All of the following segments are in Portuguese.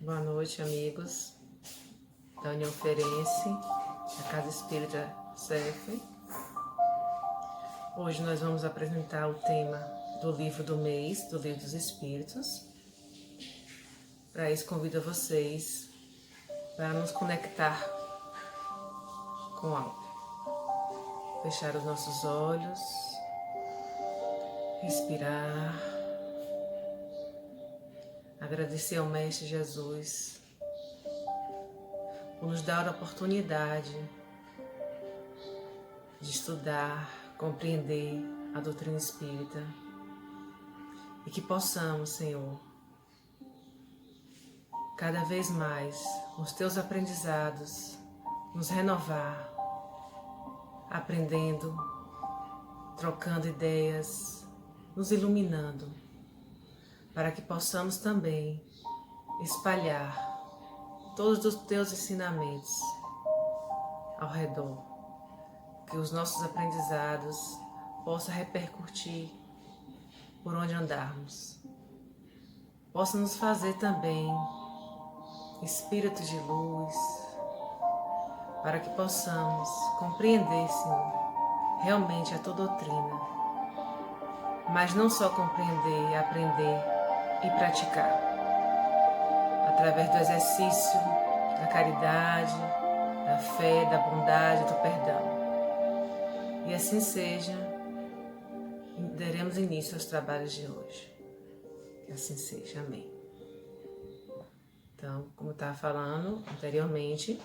Boa noite, amigos da União Ferense, da Casa Espírita CEF. Hoje nós vamos apresentar o tema do livro do mês, do Livro dos Espíritos. Para isso, convido a vocês para nos conectar com algo. Fechar os nossos olhos, respirar. Agradecer ao Mestre Jesus por nos dar a oportunidade de estudar, compreender a doutrina espírita e que possamos, Senhor, cada vez mais, com os teus aprendizados, nos renovar, aprendendo, trocando ideias, nos iluminando, para que possamos também espalhar todos os teus ensinamentos ao redor, que os nossos aprendizados possam repercutir por onde andarmos, possa nos fazer também espíritos de luz, para que possamos compreender, Senhor, realmente a tua doutrina, mas não só compreender, aprender e praticar, através do exercício da caridade, da fé, da bondade, do perdão. E assim seja, daremos início aos trabalhos de hoje. Que assim seja, amém. Então, como eu estava falando anteriormente,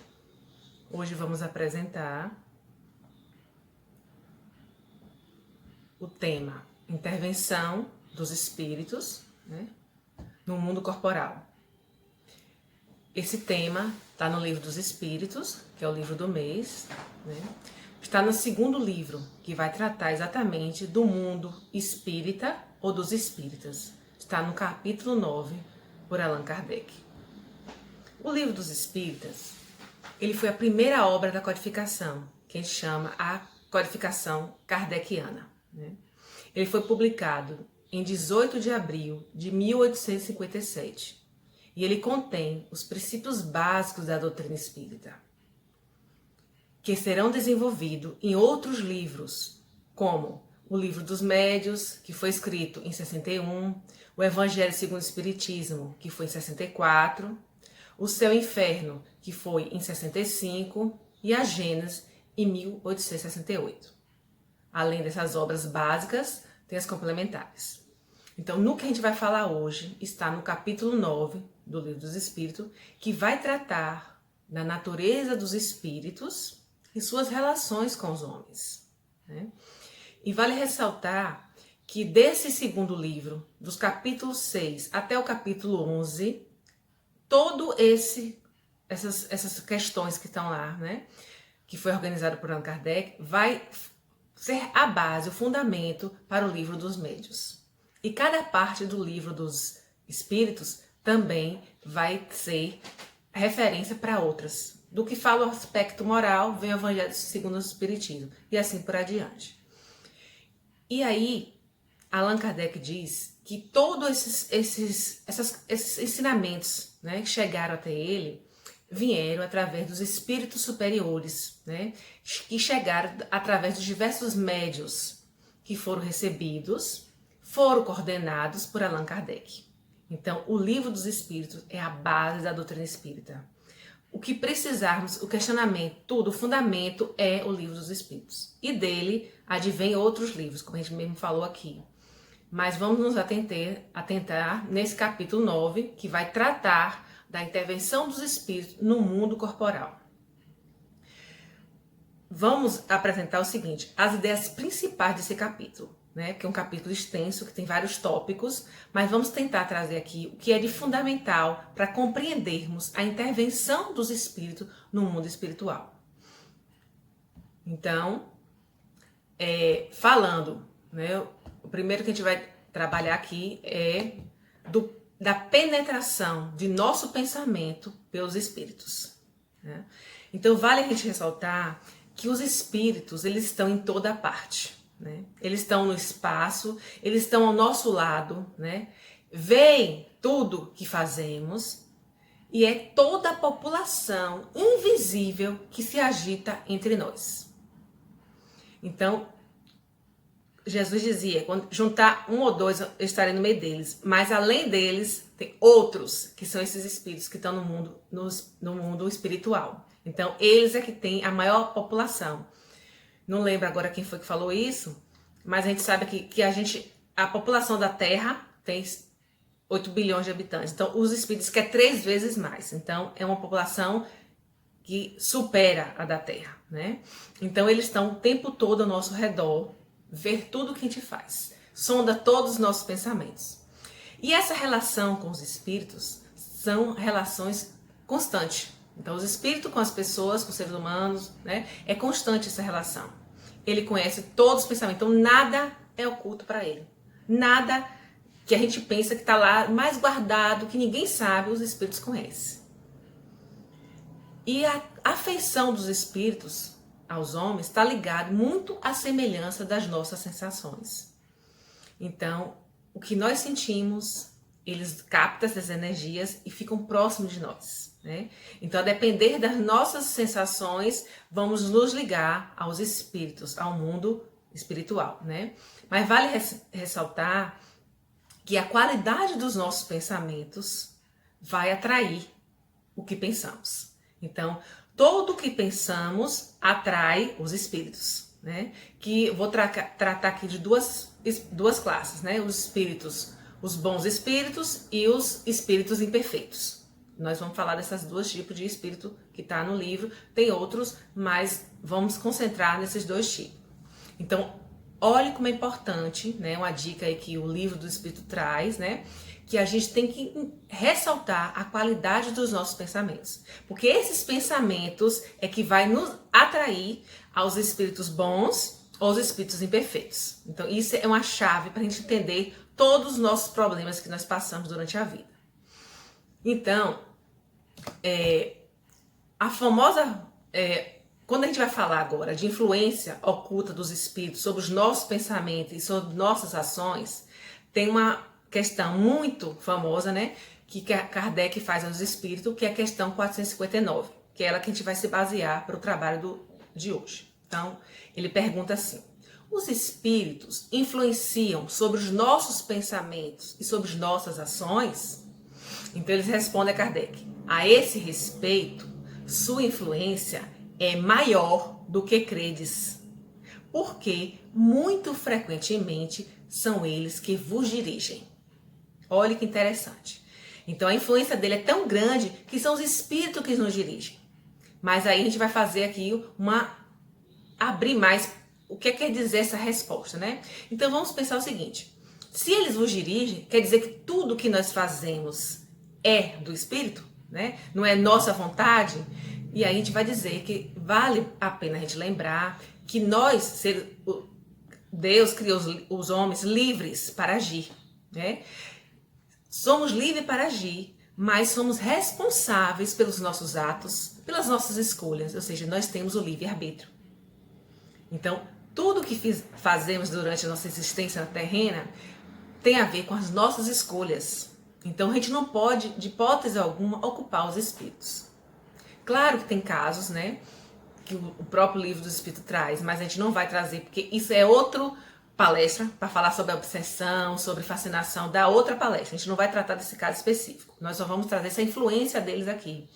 hoje vamos apresentar o tema Intervenção dos Espíritos, né, no mundo corporal. Esse tema está no Livro dos Espíritos, que é o livro do mês, né? Está no segundo livro, que vai tratar exatamente do mundo espírita ou dos espíritas. Está no capítulo 9, por Allan Kardec. O Livro dos Espíritas, ele foi a primeira obra da codificação, que a gente chama a codificação kardeciana, né? Ele foi publicado em 18 de abril de 1857 e ele contém os princípios básicos da doutrina espírita, que serão desenvolvidos em outros livros, como o Livro dos Médios, que foi escrito em 61, o Evangelho segundo o Espiritismo, que foi em 64, o Céu e Inferno, que foi em 65, e a Gênesis, em 1868. Além dessas obras básicas, tem as complementares. Então, no que a gente vai falar hoje, está no capítulo 9 do Livro dos Espíritos, que vai tratar da natureza dos espíritos e suas relações com os homens, né? E vale ressaltar que desse segundo livro, dos capítulos 6 até o capítulo 11, todo essas questões que estão lá, né, que foi organizado por Allan Kardec, vai ser a base, o fundamento para o Livro dos Médios. E cada parte do Livro dos Espíritos também vai ser referência para outras. Do que fala o aspecto moral, vem o Evangelho segundo o Espiritismo, e assim por adiante. E aí, Allan Kardec diz que todos esses ensinamentos, né, que chegaram até ele, vieram através dos espíritos superiores, né, que chegaram através dos diversos médios que foram recebidos, foram coordenados por Allan Kardec. Então, o Livro dos Espíritos é a base da doutrina espírita. O que precisarmos, o questionamento, tudo, o fundamento é o Livro dos Espíritos. E dele advém outros livros, como a gente mesmo falou aqui. Mas vamos nos atentar nesse capítulo 9, que vai tratar da intervenção dos espíritos no mundo corporal. Vamos apresentar o seguinte, as ideias principais desse capítulo, né? Que é um capítulo extenso, que tem vários tópicos, mas vamos tentar trazer aqui o que é de fundamental para compreendermos a intervenção dos espíritos no mundo espiritual. Então, falando, né? O primeiro que a gente vai trabalhar aqui é da penetração de nosso pensamento pelos espíritos, né? Então vale a gente ressaltar que os espíritos, eles estão em toda parte, né? Eles estão no espaço, eles estão ao nosso lado, né? Veem tudo que fazemos e é toda a população invisível que se agita entre nós. Então, Jesus dizia, quando juntar um ou dois, eu estarei no meio deles. Mas além deles, tem outros, que são esses espíritos que estão no mundo espiritual. Então, eles é que têm a maior população. Não lembro agora quem foi que falou isso, mas a gente sabe que a população da Terra tem 8 bilhões de habitantes. Então, os espíritos que é 3 vezes mais. Então, é uma população que supera a da Terra, né? Então, eles estão o tempo todo ao nosso redor, ver tudo o que a gente faz, sonda todos os nossos pensamentos. E essa relação com os espíritos são relações constantes. Então, os espíritos com as pessoas, com os seres humanos, né? É constante essa relação. Ele conhece todos os pensamentos, então nada é oculto para ele. Nada que a gente pensa que está lá mais guardado, que ninguém sabe, os espíritos conhecem. E a afeição dos espíritos aos homens está ligado muito à semelhança das nossas sensações. Então, o que nós sentimos, eles captam essas energias e ficam próximos de nós, né? Então, a depender das nossas sensações, vamos nos ligar aos espíritos, ao mundo espiritual, né? Mas vale ressaltar que a qualidade dos nossos pensamentos vai atrair o que pensamos. Então, tudo o que pensamos atrai os espíritos, né? Que eu vou tratar aqui de duas classes, né? Os espíritos, os bons espíritos e os espíritos imperfeitos. Nós vamos falar dessas duas tipos de espírito que está no livro. Tem outros, mas vamos concentrar nesses dois tipos. Então, olhe como é importante, né? Uma dica aí que o livro do Espírito traz, né? Que a gente tem que ressaltar a qualidade dos nossos pensamentos. Porque esses pensamentos é que vai nos atrair aos espíritos bons ou aos espíritos imperfeitos. Então, isso é uma chave para a gente entender todos os nossos problemas que nós passamos durante a vida. Então, a famosa... quando a gente vai falar agora de influência oculta dos espíritos sobre os nossos pensamentos e sobre nossas ações, tem uma questão muito famosa, né, que Kardec faz aos espíritos, que é a questão 459, que é ela que a gente vai se basear para o trabalho de hoje. Então, ele pergunta assim: os espíritos influenciam sobre os nossos pensamentos e sobre as nossas ações? Então, eles respondem a Kardec: a esse respeito, sua influência é maior do que credes, porque muito frequentemente são eles que vos dirigem. Olha que interessante. Então a influência dele é tão grande que são os espíritos que nos dirigem. Mas aí a gente vai fazer aqui abrir mais o que quer dizer essa resposta, né? Então vamos pensar o seguinte: se eles vos dirigem, quer dizer que tudo que nós fazemos é do espírito, né? Não é nossa vontade. E aí a gente vai dizer que vale a pena a gente lembrar que Deus criou os homens livres para agir, né? Somos livres para agir, mas somos responsáveis pelos nossos atos, pelas nossas escolhas, ou seja, nós temos o livre-arbítrio. Então, tudo que fazemos durante a nossa existência terrena tem a ver com as nossas escolhas. Então, a gente não pode, de hipótese alguma, ocupar os espíritos. Claro que tem casos, né, que o próprio livro do Espírito traz, mas a gente não vai trazer, porque isso é outra palestra, para falar sobre a obsessão, sobre fascinação, da outra palestra. A gente não vai tratar desse caso específico. Nós só vamos trazer essa influência deles aqui.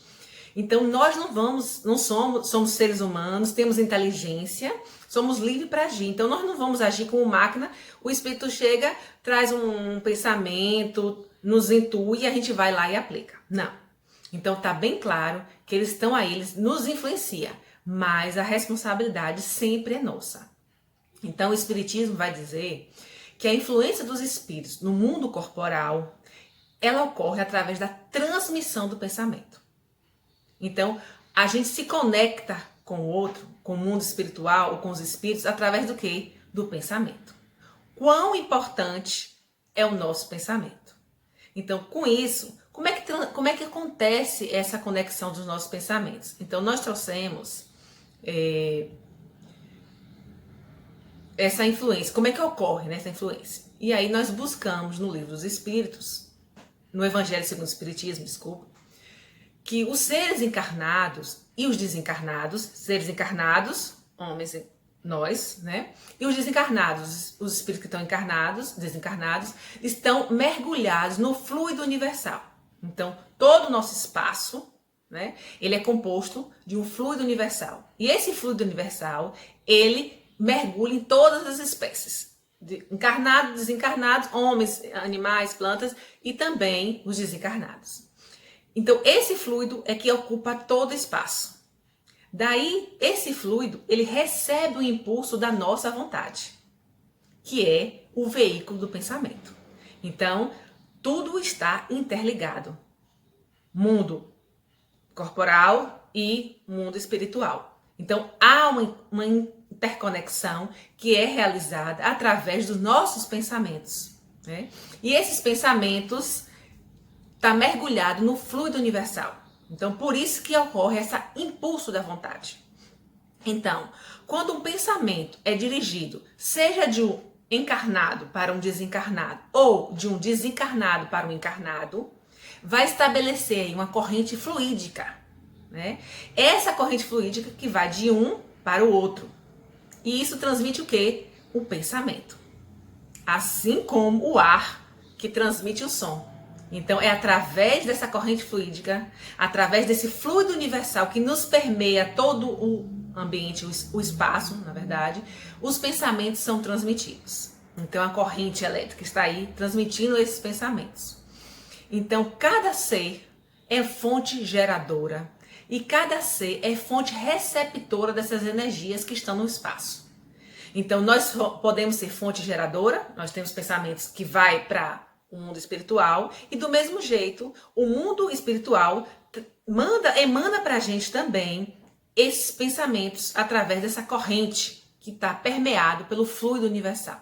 Então, nós não somos seres humanos, temos inteligência, somos livres para agir. Então, nós não vamos agir como máquina. O Espírito chega, traz um pensamento, nos intui e a gente vai lá e aplica. Não. Então, tá bem claro que eles estão aí, eles nos influenciam, mas a responsabilidade sempre é nossa. Então, o Espiritismo vai dizer que a influência dos espíritos no mundo corporal, ela ocorre através da transmissão do pensamento. Então, a gente se conecta com o outro, com o mundo espiritual ou com os espíritos, através do quê? Do pensamento. Quão importante é o nosso pensamento? Então, com isso, como é que acontece essa conexão dos nossos pensamentos? Então, nós trouxemos essa influência. Como é que ocorre, né, essa influência? E aí nós buscamos no Livro dos Espíritos, no Evangelho segundo o Espiritismo, desculpa, que os seres encarnados e os desencarnados, seres encarnados, homens, nós, né? E os desencarnados, os espíritos que estão encarnados, desencarnados, estão mergulhados no fluido universal. Então, todo o nosso espaço, né? Ele é composto de um fluido universal. E esse fluido universal, ele mergulha em todas as espécies. Encarnados, desencarnados, homens, animais, plantas e também os desencarnados. Então, esse fluido é que ocupa todo o espaço. Daí, esse fluido, ele recebe o impulso da nossa vontade, que é o veículo do pensamento. Então, tudo está interligado. Mundo corporal e mundo espiritual. Então, há uma interconexão que é realizada através dos nossos pensamentos, né? E esses pensamentos está mergulhado no fluido universal. Então, por isso que ocorre esse impulso da vontade. Então, quando um pensamento é dirigido, seja de um encarnado para um desencarnado ou de um desencarnado para um encarnado, vai estabelecer aí uma corrente fluídica, né? Essa corrente fluídica que vai de um para o outro. E isso transmite o quê? O pensamento. Assim como o ar que transmite o som. Então, é através dessa corrente fluídica, através desse fluido universal que nos permeia todo o ambiente, o espaço, na verdade, os pensamentos são transmitidos. Então, a corrente elétrica está aí transmitindo esses pensamentos. Então, cada ser é fonte geradora e cada ser é fonte receptora dessas energias que estão no espaço. Então, nós podemos ser fonte geradora, nós temos pensamentos que vai para o mundo espiritual, e do mesmo jeito, o mundo espiritual emana para a gente também esses pensamentos através dessa corrente que está permeado pelo fluido universal.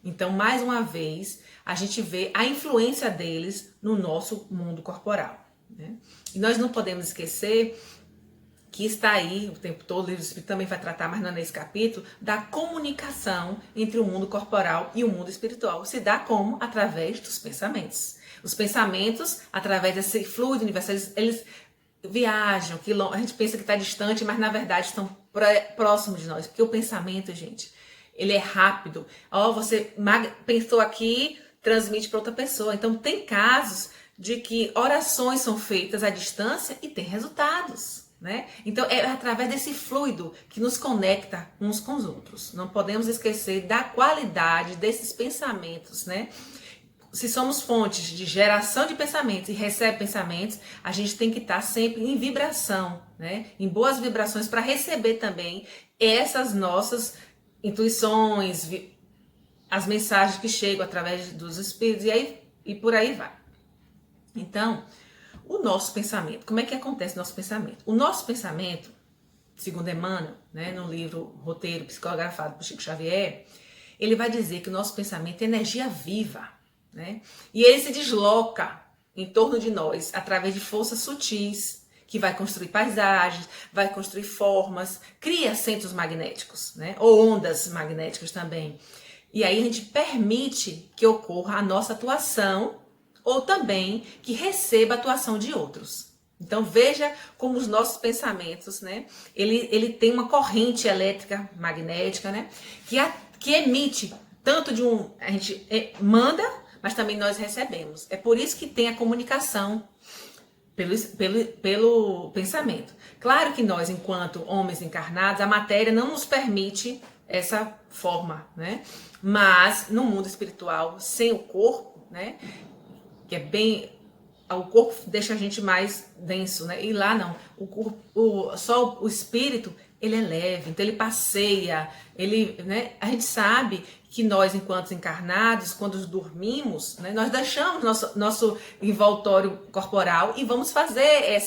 Então, mais uma vez, a gente vê a influência deles no nosso mundo corporal, né? E nós não podemos esquecer que está aí o tempo todo, o livro do Espírito também vai tratar, mas não é nesse capítulo, da comunicação entre o mundo corporal e o mundo espiritual. Se dá como? Através dos pensamentos. Os pensamentos, através desse fluido universal, eles viajam, a gente pensa que está distante, mas na verdade estão próximos de nós. Porque o pensamento, gente, ele é rápido. Você pensou aqui, transmite para outra pessoa. Então tem casos de que orações são feitas à distância e tem resultados, né? Então é através desse fluido que nos conecta uns com os outros. Não podemos esquecer da qualidade desses pensamentos, né? Se somos fontes de geração de pensamentos e recebe pensamentos, a gente tem que estar sempre em vibração, né? Em boas vibrações para receber também essas nossas intuições, as mensagens que chegam através dos espíritos e por aí vai. Então, o nosso pensamento, como é que acontece o nosso pensamento? O nosso pensamento, segundo Emmanuel, né, no livro Roteiro Psicografado por Chico Xavier, ele vai dizer que o nosso pensamento é energia viva, né? E ele se desloca em torno de nós através de forças sutis, que vai construir paisagens, vai construir formas, cria centros magnéticos, né? Ou ondas magnéticas também. E aí a gente permite que ocorra a nossa atuação ou também que receba a atuação de outros. Então veja como os nossos pensamentos, né? Ele tem uma corrente elétrica magnética, né? Que emite tanto de a gente manda, mas também nós recebemos. É por isso que tem a comunicação pelo pensamento. Claro que nós, enquanto homens encarnados, a matéria não nos permite essa forma, né? Mas no mundo espiritual, sem o corpo, né? Que é bem... O corpo deixa a gente mais denso, né? E lá não. O corpo, só o espírito, ele é leve, então ele passeia, né? A gente sabe que nós, enquanto encarnados, quando dormimos, né, nós deixamos nosso envoltório corporal e vamos fazer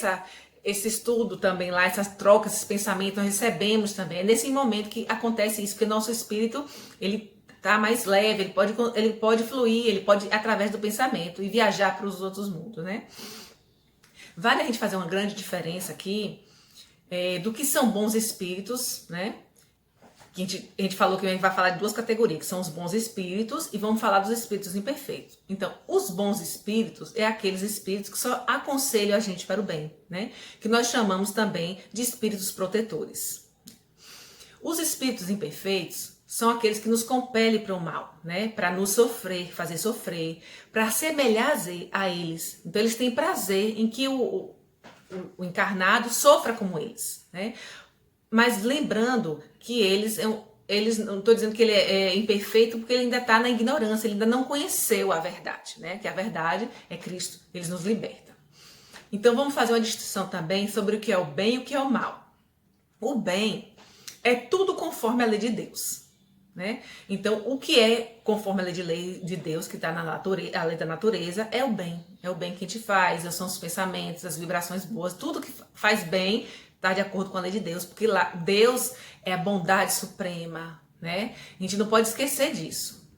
esse estudo também lá, essas trocas, esses pensamentos, nós recebemos também. É nesse momento que acontece isso, porque nosso espírito, ele tá mais leve, ele pode fluir, ele pode ir através do pensamento e viajar para os outros mundos, né? Vale a gente fazer uma grande diferença aqui do que são bons espíritos, né? que a gente falou que a gente vai falar de duas categorias, que são os bons espíritos e vamos falar dos espíritos imperfeitos. Então, os bons espíritos é aqueles espíritos que só aconselham a gente para o bem, né? Que nós chamamos também de espíritos protetores. Os espíritos imperfeitos são aqueles que nos compelem para o mal, né? Para nos sofrer, fazer sofrer, para assemelhar a eles. Então, eles têm prazer em que o encarnado sofra como eles, né? Mas lembrando que eles não estou dizendo que ele é imperfeito porque ele ainda está na ignorância, ele ainda não conheceu a verdade, né? Que a verdade é Cristo, eles nos libertam. Então vamos fazer uma distinção também sobre o que é o bem e o que é o mal. O bem é tudo conforme a lei de Deus, né? Então o que é conforme a lei de Deus, que está na natureza, a lei da natureza, é o bem. É o bem que a gente faz, são os pensamentos, as vibrações boas, tudo que faz bem está de acordo com a lei de Deus, porque lá Deus é a bondade suprema, né? A gente não pode esquecer disso.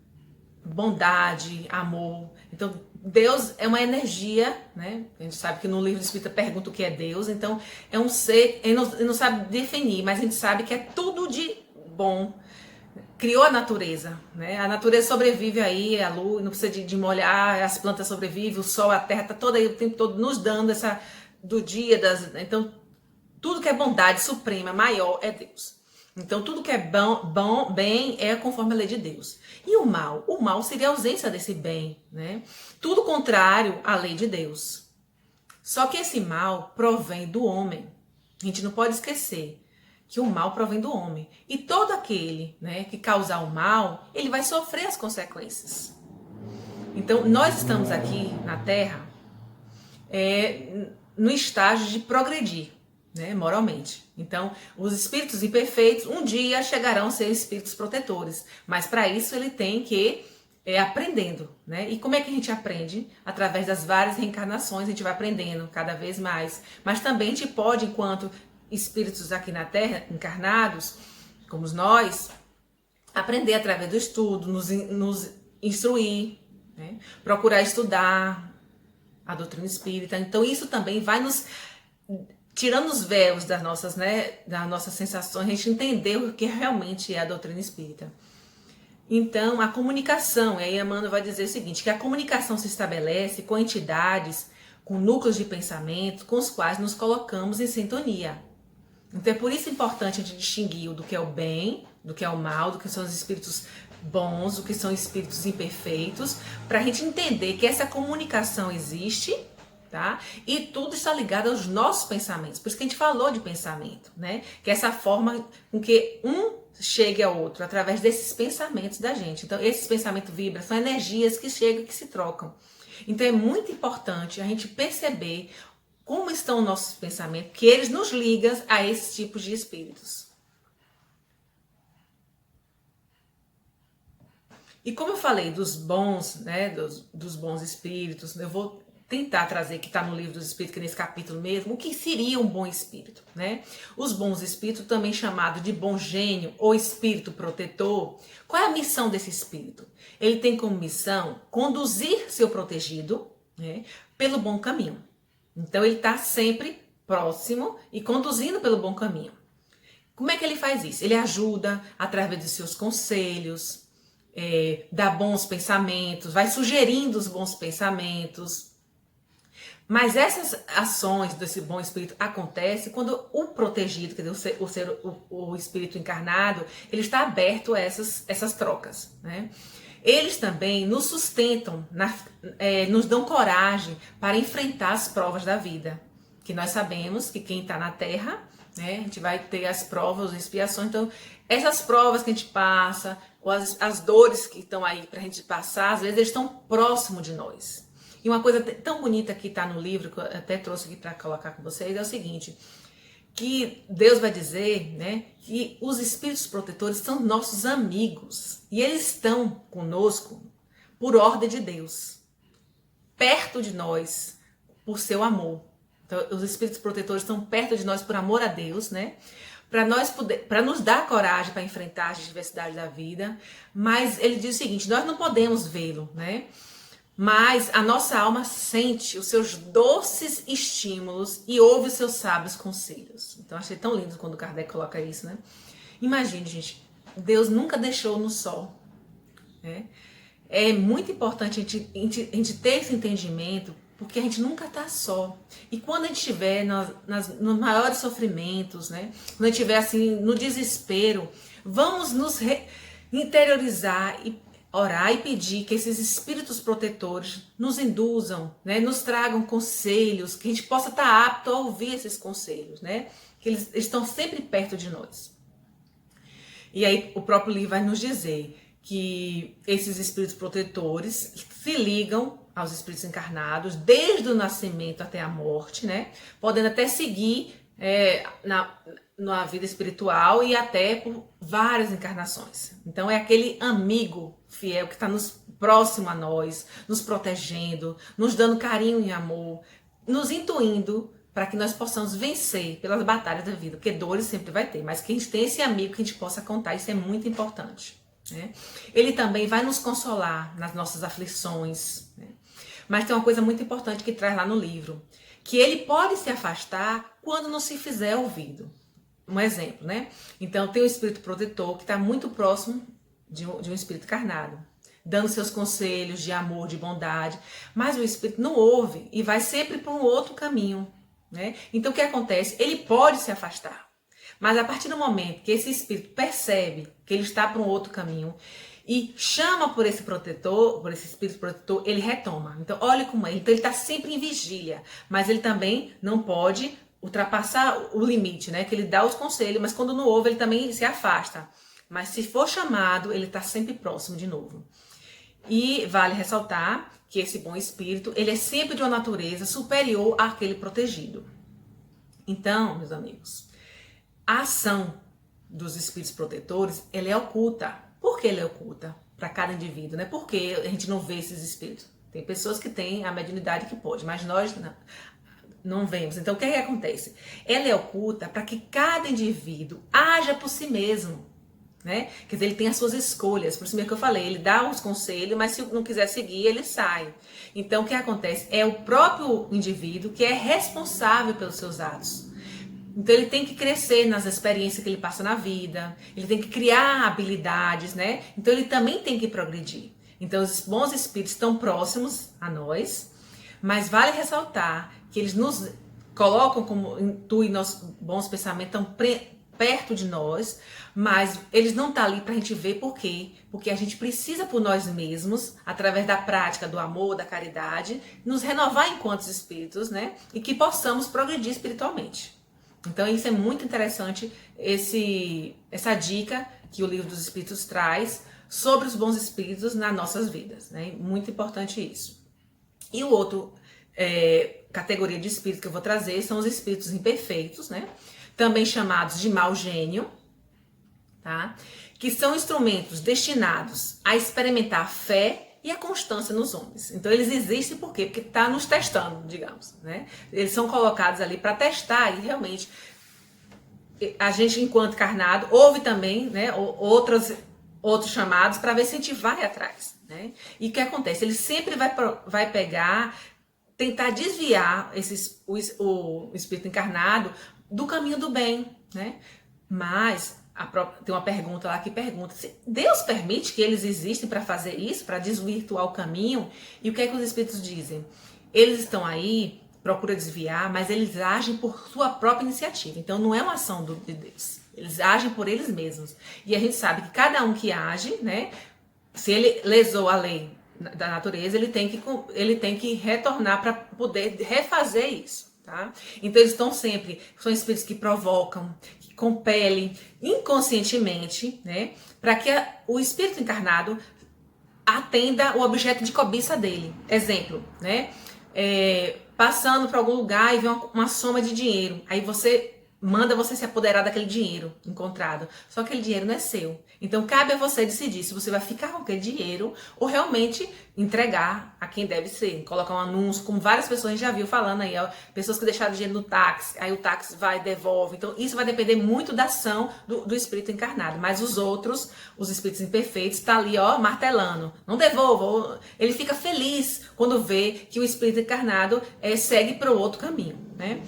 Bondade, amor. Então, Deus é uma energia, né? A gente sabe que no livro do Espírita pergunta o que é Deus, então é um ser, ele não sabe definir, mas a gente sabe que é tudo de bom. Criou a natureza, né? A natureza sobrevive aí, a luz, não precisa de molhar, as plantas sobrevivem, o sol, a terra, tá toda aí o tempo todo nos dando essa do dia, então tudo que é bondade suprema, maior, é Deus. Então, tudo que é bem é conforme a lei de Deus. E o mal? O mal seria a ausência desse bem, né? Tudo contrário à lei de Deus. Só que esse mal provém do homem. A gente não pode esquecer que o mal provém do homem. E todo aquele, né, que causar o mal, ele vai sofrer as consequências. Então, nós estamos aqui na Terra no estágio de progredir, né, moralmente. Então, os espíritos imperfeitos um dia chegarão a ser espíritos protetores, mas para isso ele tem que aprendendo, né? E como é que a gente aprende? Através das várias reencarnações, a gente vai aprendendo cada vez mais. Mas também a gente pode, enquanto espíritos aqui na Terra, encarnados, como nós, aprender através do estudo, nos instruir, né? Procurar estudar a doutrina espírita. Então, isso também vai nos tirando os véus das nossas, né, das nossas sensações, a gente entender o que realmente é a doutrina espírita. Então, a comunicação, e aí Emmanuel vai dizer o seguinte, que a comunicação se estabelece com entidades, com núcleos de pensamento, com os quais nos colocamos em sintonia. Então, é por isso importante a gente distinguir do que é o bem, do que é o mal, do que são os espíritos bons, do que são espíritos imperfeitos, para a gente entender que essa comunicação existe, tá? E tudo está ligado aos nossos pensamentos. Por isso que a gente falou de pensamento, né? Que é essa forma com que um chegue ao outro, através desses pensamentos da gente. Então, esses pensamentos vibram, são energias que chegam e que se trocam. Então, é muito importante a gente perceber como estão os nossos pensamentos, que eles nos ligam a esses tipos de espíritos. E como eu falei dos bons, né, dos bons espíritos, eu vou tentar trazer, que está no livro dos espíritos, que nesse capítulo mesmo, o que seria um bom espírito, né? Os bons espíritos, também chamado de bom gênio ou espírito protetor, qual é a missão desse espírito? Ele tem como missão conduzir seu protegido, né, pelo bom caminho. Então ele está sempre próximo e conduzindo pelo bom caminho. Como é que ele faz isso? Ele ajuda através dos seus conselhos, dá bons pensamentos, vai sugerindo os bons pensamentos. Mas essas ações desse bom espírito acontecem quando o protegido, quer dizer, o espírito encarnado, ele está aberto a essas trocas, né? Eles também nos sustentam, nos dão coragem para enfrentar as provas da vida. Que nós sabemos que quem está na Terra, né, a gente vai ter as provas, as expiações. Então, essas provas que a gente passa, ou as dores que estão aí para a gente passar, às vezes eles estão próximos de nós. E uma coisa tão bonita que está no livro, que eu até trouxe aqui para colocar com vocês, é o seguinte, que Deus vai dizer, né, que os espíritos protetores são nossos amigos. E eles estão conosco por ordem de Deus, perto de nós, por seu amor. Então, os espíritos protetores estão perto de nós por amor a Deus, né? Para nos dar coragem para enfrentar as diversidades da vida. Mas ele diz o seguinte, nós não podemos vê-lo, né? Mas a nossa alma sente os seus doces estímulos e ouve os seus sábios conselhos. Então, achei tão lindo quando Kardec coloca isso, né? Imagine, gente, Deus nunca deixou no só, né? É muito importante a gente ter esse entendimento, porque a gente nunca está só. E quando a gente estiver nos maiores sofrimentos, né? Quando a gente estiver assim, no desespero, vamos nos interiorizar e orar e pedir que esses espíritos protetores nos induzam, né? Nos tragam conselhos, que a gente possa estar apto a ouvir esses conselhos, né? Que eles estão sempre perto de nós. E aí o próprio livro vai nos dizer que esses espíritos protetores se ligam aos espíritos encarnados desde o nascimento até a morte, né? Podendo até seguir na vida espiritual e até por várias encarnações. Então é aquele amigo fiel que está próximo a nós, nos protegendo, nos dando carinho e amor, nos intuindo para que nós possamos vencer pelas batalhas da vida, porque dores sempre vai ter, mas que a gente tenha esse amigo que a gente possa contar, isso é muito importante, né? Ele também vai nos consolar nas nossas aflições, né? Mas tem uma coisa muito importante que traz lá no livro, que ele pode se afastar quando não se fizer ouvido. Um exemplo, né? Então tem um espírito protetor que está muito próximo de um espírito encarnado, dando seus conselhos de amor, de bondade, mas o espírito não ouve e vai sempre para um outro caminho, né? Então o que acontece? Ele pode se afastar, mas a partir do momento que esse espírito percebe que ele está para um outro caminho e chama por esse protetor, por esse espírito protetor, ele retoma. Então olha como é, então ele está sempre em vigília, mas ele também não pode ultrapassar o limite, né? Que ele dá os conselhos, mas quando não ouve ele também se afasta. Mas se for chamado, ele está sempre próximo de novo. E vale ressaltar que esse bom espírito, ele é sempre de uma natureza superior àquele protegido. Então, meus amigos, a ação dos espíritos protetores, ela é oculta. Por que ela é oculta para cada indivíduo, né? Porque a gente não vê esses espíritos. Tem pessoas que têm a mediunidade que pode, mas nós não vemos. Então, o que acontece? Ela é oculta para que cada indivíduo haja por si mesmo, né? Quer dizer, ele tem as suas escolhas, por isso mesmo que eu falei, ele dá os conselhos, mas se não quiser seguir, ele sai. Então, o que acontece? É o próprio indivíduo que é responsável pelos seus atos. Então, ele tem que crescer nas experiências que ele passa na vida, ele tem que criar habilidades, né? Então, ele também tem que progredir. Então, os bons espíritos estão próximos a nós, mas vale ressaltar que eles nos colocam como intuem nossos bons pensamentos, estão perto de nós, mas eles não estão ali para a gente ver por quê? Porque a gente precisa por nós mesmos, através da prática do amor, da caridade, nos renovar enquanto espíritos, né? E que possamos progredir espiritualmente. Então isso é muito interessante, essa dica que o Livro dos Espíritos traz sobre os bons espíritos nas nossas vidas, né? Muito importante isso. E o outro categoria de espíritos que eu vou trazer são os espíritos imperfeitos, né? Também chamados de mau gênio, tá? Que são instrumentos destinados a experimentar a fé e a constância nos homens. Então eles existem por quê? Porque está nos testando, digamos, né? Eles são colocados ali para testar e realmente a gente, enquanto encarnado, ouve também, né, outros chamados para ver se a gente vai atrás, né? E o que acontece? Ele sempre vai pegar, tentar desviar o espírito encarnado do caminho do bem, né? Mas tem uma pergunta lá que pergunta se Deus permite que eles existem para fazer isso, para desvirtuar o caminho. E o que é que os espíritos dizem? Eles estão aí, procuram desviar, mas eles agem por sua própria iniciativa. Então não é uma ação de Deus. Eles agem por eles mesmos. E a gente sabe que cada um que age, né, se ele lesou a lei da natureza, ele tem que retornar para poder refazer isso. Tá? Então eles estão sempre, são espíritos que provocam, que compelem inconscientemente, né, para que o espírito encarnado atenda o objeto de cobiça dele. Exemplo, né, passando por algum lugar e vê uma soma de dinheiro, aí manda você se apoderar daquele dinheiro encontrado. Só que aquele dinheiro não é seu. Então cabe a você decidir se você vai ficar com aquele dinheiro ou realmente entregar a quem deve ser. Colocar um anúncio, como várias pessoas a gente já viu falando aí, ó, pessoas que deixaram dinheiro no táxi, aí o táxi vai e devolve. Então isso vai depender muito da ação do espírito encarnado. Mas os outros, os espíritos imperfeitos, tá ali, ó, martelando. Não devolva. Ele fica feliz quando vê que o espírito encarnado segue para o outro caminho, né?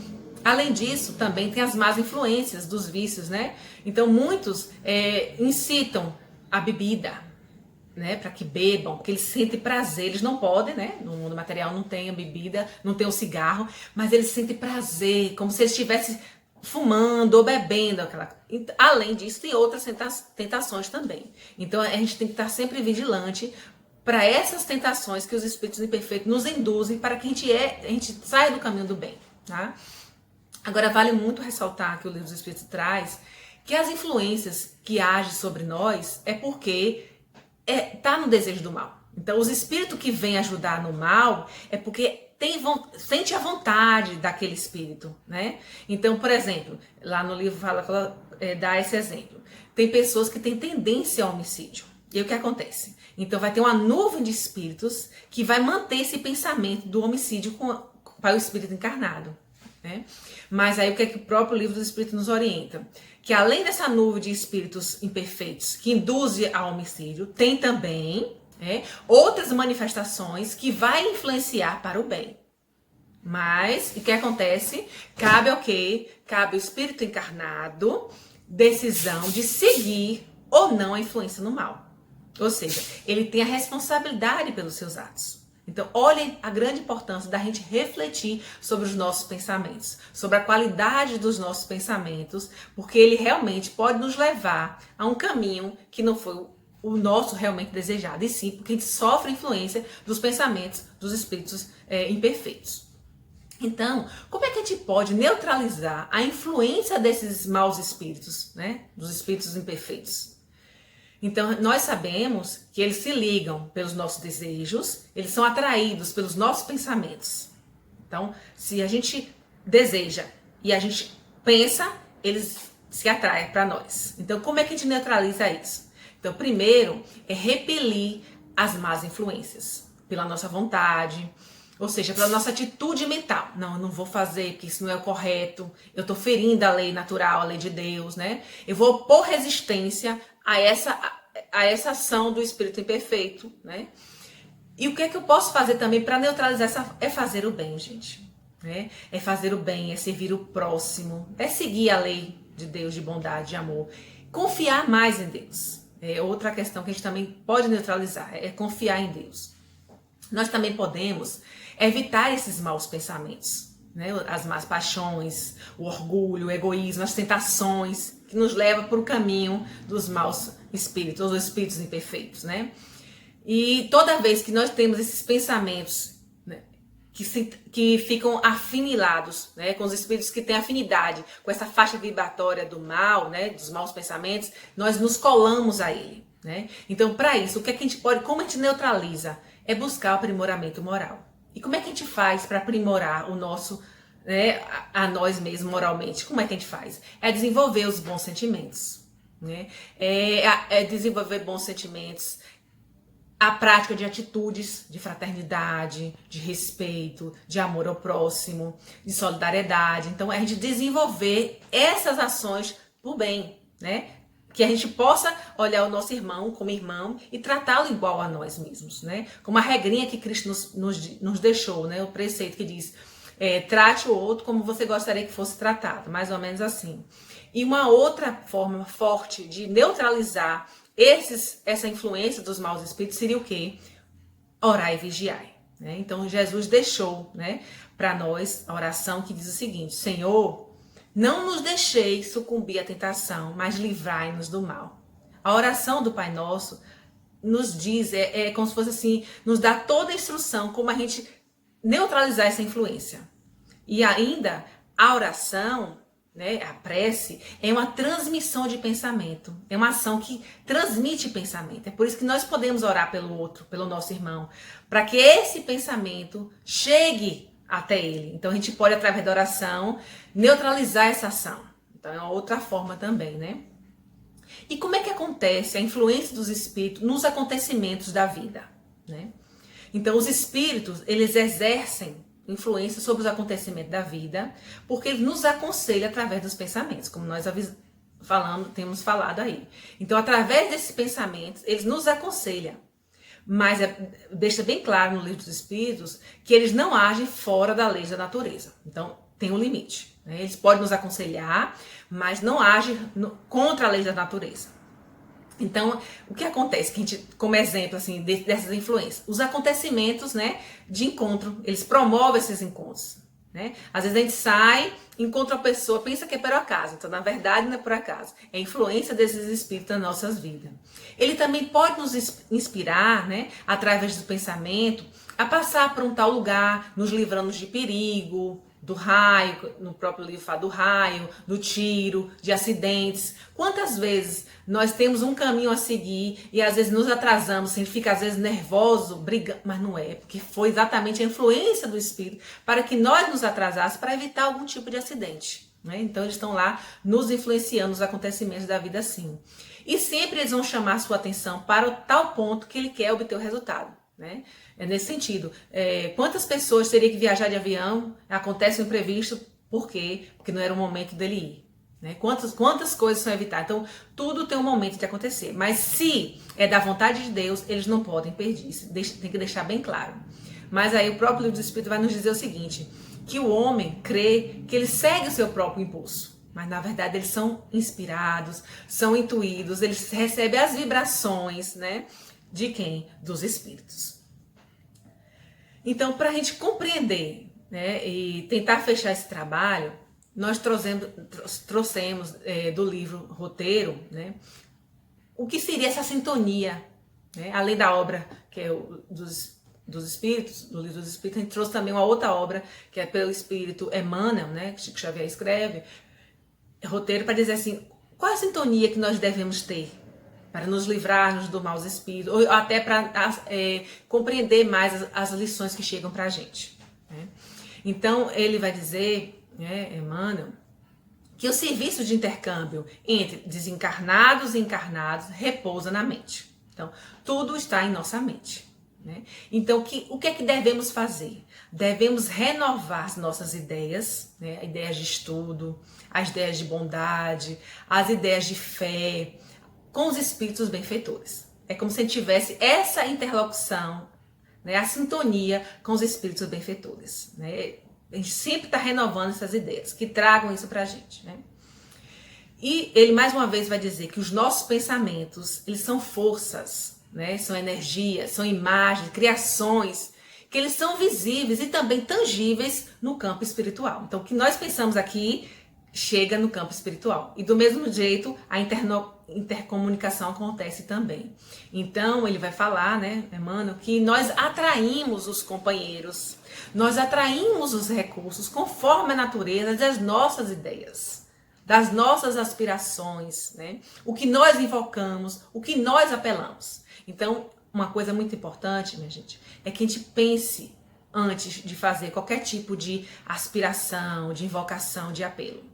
Além disso, também tem as más influências dos vícios, né? Então, muitos incitam a bebida, né, para que bebam, porque eles sentem prazer, eles não podem, né, no mundo material não tem a bebida, não tem o cigarro, mas eles sentem prazer, como se eles estivessem fumando ou bebendo aquela. Além disso, tem outras tentações também. Então a gente tem que estar sempre vigilante para essas tentações que os espíritos imperfeitos nos induzem para que a gente saia do caminho do bem, tá? Agora vale muito ressaltar que o livro dos Espíritos traz que as influências que agem sobre nós é porque tá no desejo do mal. Então, os espíritos que vêm ajudar no mal é porque sente a vontade daquele espírito, né? Então, por exemplo, lá no livro dá esse exemplo. Tem pessoas que têm tendência ao homicídio. E aí, o que acontece? Então, vai ter uma nuvem de espíritos que vai manter esse pensamento do homicídio para o espírito encarnado, né? Mas aí, o que é que o próprio livro dos Espíritos nos orienta? Que além dessa nuvem de espíritos imperfeitos que induzem ao homicídio, tem também outras manifestações que vai influenciar para o bem. Mas o que acontece? Cabe ao quê? Cabe ao espírito encarnado decisão de seguir ou não a influência no mal. Ou seja, ele tem a responsabilidade pelos seus atos. Então, olhem a grande importância da gente refletir sobre os nossos pensamentos, sobre a qualidade dos nossos pensamentos, porque ele realmente pode nos levar a um caminho que não foi o nosso realmente desejado, e sim porque a gente sofre a influência dos pensamentos dos espíritos imperfeitos. Então, como é que a gente pode neutralizar a influência desses maus espíritos, né, dos espíritos imperfeitos? Então, nós sabemos que eles se ligam pelos nossos desejos, eles são atraídos pelos nossos pensamentos. Então, se a gente deseja e a gente pensa, eles se atraem para nós. Então, como é que a gente neutraliza isso? Então, primeiro é repelir as más influências pela nossa vontade, ou seja, pela nossa atitude mental. Não, eu não vou fazer porque isso não é o correto, eu estou ferindo a lei natural, a lei de Deus, né? Eu vou opor resistência a essa ação do espírito imperfeito, né? E o que é que eu posso fazer também para neutralizar é fazer o bem, gente, né? É fazer o bem, é servir o próximo, é seguir a lei de Deus, de bondade, de amor, confiar mais em Deus. É outra questão que a gente também pode neutralizar, é confiar em Deus. Nós também podemos evitar esses maus pensamentos, né? As más paixões, o orgulho, o egoísmo, as tentações que nos levam para o caminho dos maus espíritos, os espíritos imperfeitos, né? E toda vez que nós temos esses pensamentos, né, que ficam afinilados, né, com os espíritos que têm afinidade com essa faixa vibratória do mal, né, dos maus pensamentos, nós nos colamos a ele, né? Então, para isso, o que é que a gente pode, como a gente neutraliza? É buscar o aprimoramento moral. E como é que a gente faz para aprimorar o nosso, né, a nós mesmos moralmente? Como é que a gente faz? É desenvolver os bons sentimentos, né? É desenvolver bons sentimentos, a prática de atitudes de fraternidade, de respeito, de amor ao próximo, de solidariedade. Então, é a gente desenvolver essas ações por bem, né? Que a gente possa olhar o nosso irmão como irmão e tratá-lo igual a nós mesmos, né? Como a regrinha que Cristo nos deixou, né? O preceito que diz, trate o outro como você gostaria que fosse tratado, mais ou menos assim. E uma outra forma forte de neutralizar essa influência dos maus espíritos seria o quê? Orar e vigiar, né? Então, Jesus deixou, né, para nós a oração que diz o seguinte: Senhor, não nos deixeis sucumbir à tentação, mas livrai-nos do mal. A oração do Pai Nosso nos diz, como se fosse assim, nos dá toda a instrução como a gente neutralizar essa influência. E ainda, a oração, né, a prece, é uma transmissão de pensamento. É uma ação que transmite pensamento. É por isso que nós podemos orar pelo outro, pelo nosso irmão, para que esse pensamento chegue até ele. Então a gente pode, através da oração, neutralizar essa ação. Então é uma outra forma também, né? E como é que acontece a influência dos espíritos nos acontecimentos da vida, né? Então os espíritos, eles exercem influência sobre os acontecimentos da vida, porque eles nos aconselham através dos pensamentos, como nós temos falado aí. Então, através desses pensamentos, eles nos aconselham. Mas deixa bem claro no livro dos Espíritos que eles não agem fora da lei da natureza. Então, tem um limite, né? Eles podem nos aconselhar, mas não agem contra a lei da natureza. Então, o que acontece, que a gente, como exemplo assim, dessas influências, os acontecimentos, né, de encontro, eles promovem esses encontros, né? Às vezes a gente sai, encontra uma pessoa, pensa que é por acaso, então na verdade não é por acaso, é a influência desses espíritos nas nossas vidas. Ele também pode nos inspirar, né, através do pensamento, a passar por um tal lugar, nos livrando de perigo, do raio, no próprio livro fala do raio, do tiro, de acidentes. Quantas vezes nós temos um caminho a seguir e às vezes nos atrasamos, a gente fica às vezes nervoso, brigando, mas não é, porque foi exatamente a influência do espírito para que nós nos atrasássemos para evitar algum tipo de acidente, né? Então eles estão lá nos influenciando nos acontecimentos da vida assim. E sempre eles vão chamar a sua atenção para o tal ponto que ele quer obter o resultado, né? É nesse sentido. Quantas pessoas teriam que viajar de avião, acontece um imprevisto, por quê? Porque não era o momento dele ir, né? Quantas coisas são evitadas? Então, tudo tem um momento de acontecer. Mas se é da vontade de Deus, eles não podem perder isso. Tem que deixar bem claro. Mas aí o próprio livro do Espírito vai nos dizer o seguinte, que o homem crê que ele segue o seu próprio impulso. Mas na verdade eles são inspirados, são intuídos, eles recebem as vibrações, né? De quem? Dos espíritos. Então, para a gente compreender, né, e tentar fechar esse trabalho, nós trouxemos do livro Roteiro, né, o que seria essa sintonia, né, além da obra que é dos Espíritos, do livro dos Espíritos, a gente trouxe também uma outra obra que é pelo Espírito Emmanuel, né, que Chico Xavier escreve, Roteiro, para dizer assim, qual é a sintonia que nós devemos ter para nos livrarmos dos maus espíritos, ou até para compreender mais as lições que chegam para a gente, né? Então, ele vai dizer, né, Emmanuel, que o serviço de intercâmbio entre desencarnados e encarnados repousa na mente. Então, tudo está em nossa mente, né? Então, o que é que devemos fazer? Devemos renovar as nossas ideias, né? Ideias de estudo, as ideias de bondade, as ideias de fé, com os espíritos benfeitores. É como se a gente tivesse essa interlocução, né, a sintonia com os espíritos benfeitores, né? A gente sempre está renovando essas ideias, que tragam isso para a gente, né? E ele mais uma vez vai dizer que os nossos pensamentos, eles são forças, né? São energias, são imagens, criações, que eles são visíveis e também tangíveis no campo espiritual. Então, o que nós pensamos aqui chega no campo espiritual. E do mesmo jeito, a intercomunicação acontece também. Então, ele vai falar, né, Emmanuel, que nós atraímos os companheiros, nós atraímos os recursos conforme a natureza das nossas ideias, das nossas aspirações, né? O que nós invocamos, o que nós apelamos. Então, uma coisa muito importante, minha gente, é que a gente pense antes de fazer qualquer tipo de aspiração, de invocação, de apelo.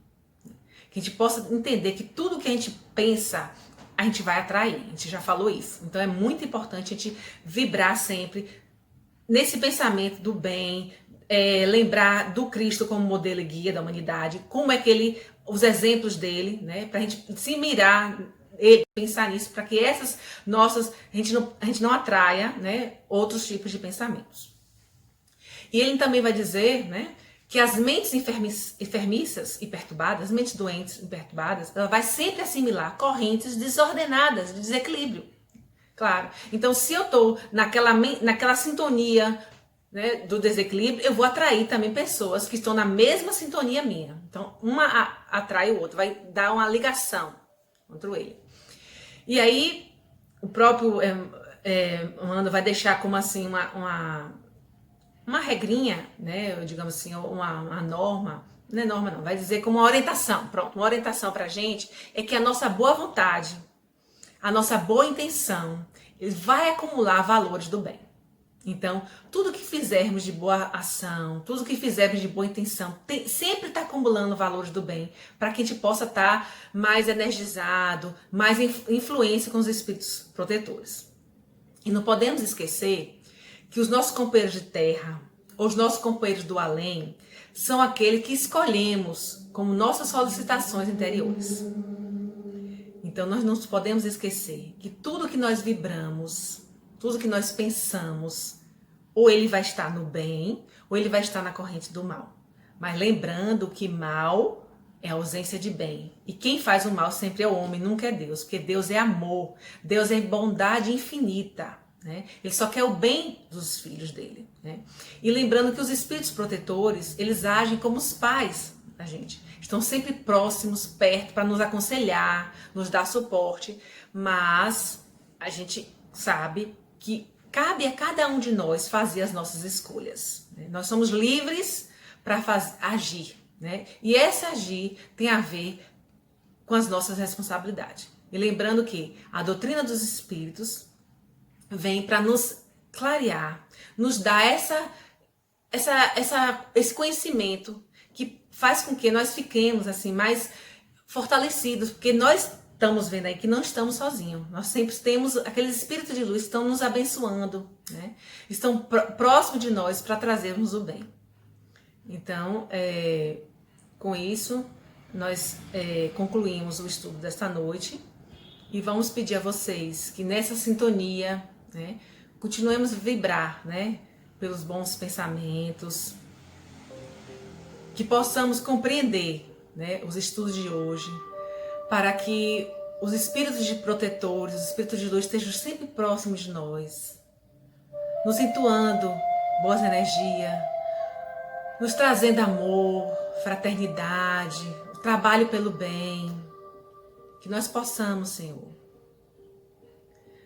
Que a gente possa entender que tudo que a gente pensa, a gente vai atrair. A gente já falou isso. Então é muito importante a gente vibrar sempre nesse pensamento do bem, lembrar do Cristo como modelo e guia da humanidade, como é que os exemplos dele, né, pra gente se mirar, pensar nisso, para que essas nossas, a gente não atraia, né, outros tipos de pensamentos. E ele também vai dizer, né, que as mentes enfermiças e perturbadas, as mentes doentes e perturbadas, ela vai sempre assimilar correntes desordenadas, de desequilíbrio. Claro. Então, se eu estou naquela sintonia, né, do desequilíbrio, eu vou atrair também pessoas que estão na mesma sintonia minha. Então, uma atrai o outro, vai dar uma ligação contra ele. E aí, o próprio Mano vai deixar como assim uma regrinha, né, digamos assim, uma norma, não é norma não, vai dizer como uma orientação, pronto, uma orientação pra gente é que a nossa boa vontade, a nossa boa intenção, ele vai acumular valores do bem. Então, tudo que fizermos de boa ação, tudo que fizermos de boa intenção, sempre está acumulando valores do bem, para que a gente possa estar mais energizado, mais influência com os espíritos protetores. E não podemos esquecer que os nossos companheiros de terra, os nossos companheiros do além, são aqueles que escolhemos como nossas solicitações interiores. Então nós não podemos esquecer que tudo que nós vibramos, tudo que nós pensamos, ou ele vai estar no bem, ou ele vai estar na corrente do mal. Mas lembrando que mal é a ausência de bem. E quem faz o mal sempre é o homem, nunca é Deus. Porque Deus é amor, Deus é bondade infinita, né? Ele só quer o bem dos filhos dele, né? E lembrando que os espíritos protetores, eles agem como os pais da gente. Estão sempre próximos, perto, para nos aconselhar, nos dar suporte. Mas a gente sabe que cabe a cada um de nós fazer as nossas escolhas, né? Nós somos livres para agir, né? E esse agir tem a ver com as nossas responsabilidades. E lembrando que a doutrina dos espíritos vem para nos clarear, nos dar esse conhecimento que faz com que nós fiquemos assim mais fortalecidos, porque nós estamos vendo aí que não estamos sozinhos. Nós sempre temos aqueles espíritos de luz que estão nos abençoando, né? Estão próximos de nós para trazermos o bem. Então, com isso, nós concluímos o estudo desta noite e vamos pedir a vocês que nessa sintonia, né, continuemos a vibrar, né, pelos bons pensamentos, que possamos compreender, né, os estudos de hoje, para que os espíritos de protetores, os espíritos de luz estejam sempre próximos de nós, nos entoando boas energias, nos trazendo amor, fraternidade, o trabalho pelo bem, que nós possamos, Senhor,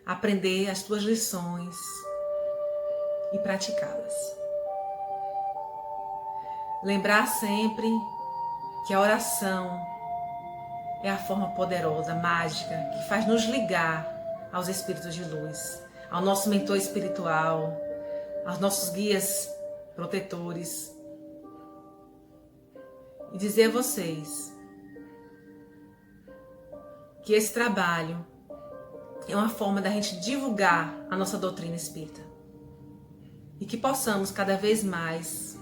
aprender as tuas lições e praticá-las. Lembrar sempre que a oração é a forma poderosa, mágica, que faz nos ligar aos espíritos de luz, ao nosso mentor espiritual, aos nossos guias protetores. E dizer a vocês que esse trabalho é uma forma da gente divulgar a nossa doutrina espírita. E que possamos cada vez mais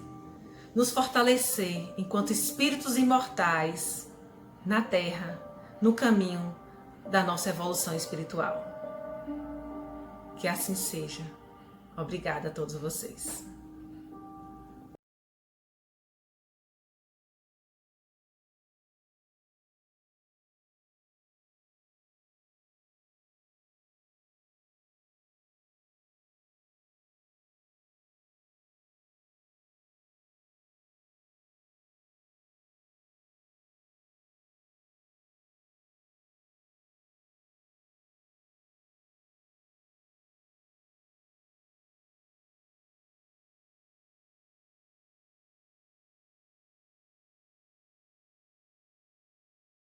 nos fortalecer enquanto espíritos imortais na Terra, no caminho da nossa evolução espiritual. Que assim seja. Obrigada a todos vocês.